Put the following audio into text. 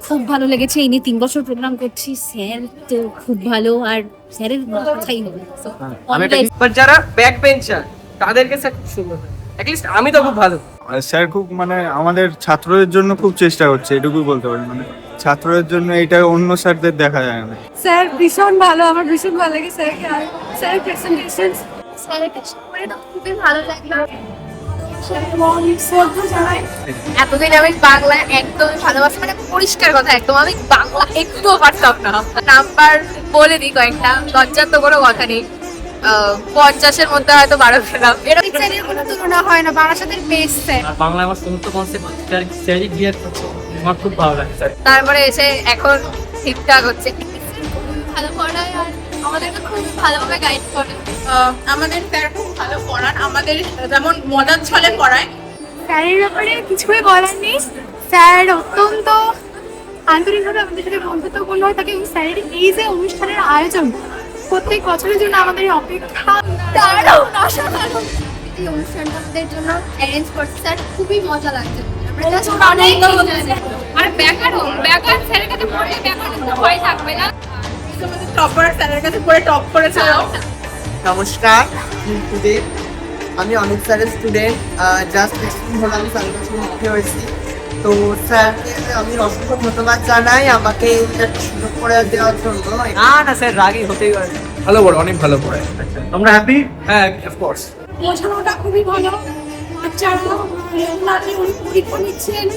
খুব ভালো লেগেছে। এই নিয়ে 3 বছর প্রোগ্রাম করছি। স্যার তো খুব ভালো, আর স্যারের কথাই হবে। বাট যারা ব্যাক বেঞ্চার তাদেরকে স্যার খুব সুন্দর, অ্যাটলিস্ট আমি তো খুব ভালো। স্যার খুব মানে আমাদের ছাত্রদের জন্য খুব চেষ্টা করছে, এটুকুই বলতে পারি। মানে ছাত্রদের জন্য এটা অন্য স্যারদের দেখা যায় না। স্যার ভীষণ ভালো, আমার ভীষণ ভালো লাগে স্যারকে। আর স্যারের প্রেজেন্টেশন, স্যারের কাছে করে তো খুবই ভালো লাগলো। শ্রদ্ধা জানাই। এতদিন আমি বাংলা একদম ভালোবাসি, মানে পরিষ্কার কথা, একদম আমি বাংলা একটুও পারতাম না। নাম্বার বলে দিই কয়েকটা, লজ্জার তো কোনো কথা নেই। 50-এর মধ্যে হয়তো 12 পেলাম। এরকম স্যারের কোনো তুলনা হয় না, বারাসাতের বেস্ট স্যার। আর বাংলা আমার সমস্ত কনসেপ্ট স্যারই ক্লিয়ার করছে, আমার খুব ভালো লাগে স্যার। তারপরে এসে এখন ঠিকঠাক হচ্ছে। ভালো পড়ায় আর আমাদেরকে খুব ভালোভাবে গাইড করে। আমাদের স্যার খুব ভালো পড়ান, আমাদের যেমন মজার ছলে পড়ায়। স্যারের ব্যাপারে কিছুই বলার নেই। স্যার অত্যন্ত আন্তরিকভাবে আমাদের সাথে বন্ধুত্বপূর্ণ হয় থাকে। স্যারের এই যে অনুষ্ঠানের আয়োজন প্রত্যেক বছরের জন্য আমাদের অপেক্ষা দারুণ, অসাধারণ। এই অনুষ্ঠানটা আমাদের জন্য অ্যারেঞ্জ করছে স্যার, খুবই মজা লাগছে। আর ব্যাকরণ স্যারের কাছে পড়লে ব্যাকরণ কোনো ভয় থাকবে না। আমাদের টপার স্যারের কাছে পড়ে টপ করেছে। নমস্কার, আমি অনেক স্যারের স্টুডেন্ট। জাস্ট কিছুদিন হলো আমি স্যারের কাছে ভর্তি হয়েছি। তো স্যারকে আমি অসংখ্য ধন্যবাদ জানাই আমাকে একটা সুযোগ করে দেওয়ার জন্য। না স্যার, রাগই হতেই পারে। ভালো পড়ে, অনেক ভালো পড়ে। তোমরা হ্যাপি? হ্যাঁ, অফকোর্স। বোঝানোটা খুবই ভালো, বাচ্চারা উনি পরীক্ষা নিচ্ছেন।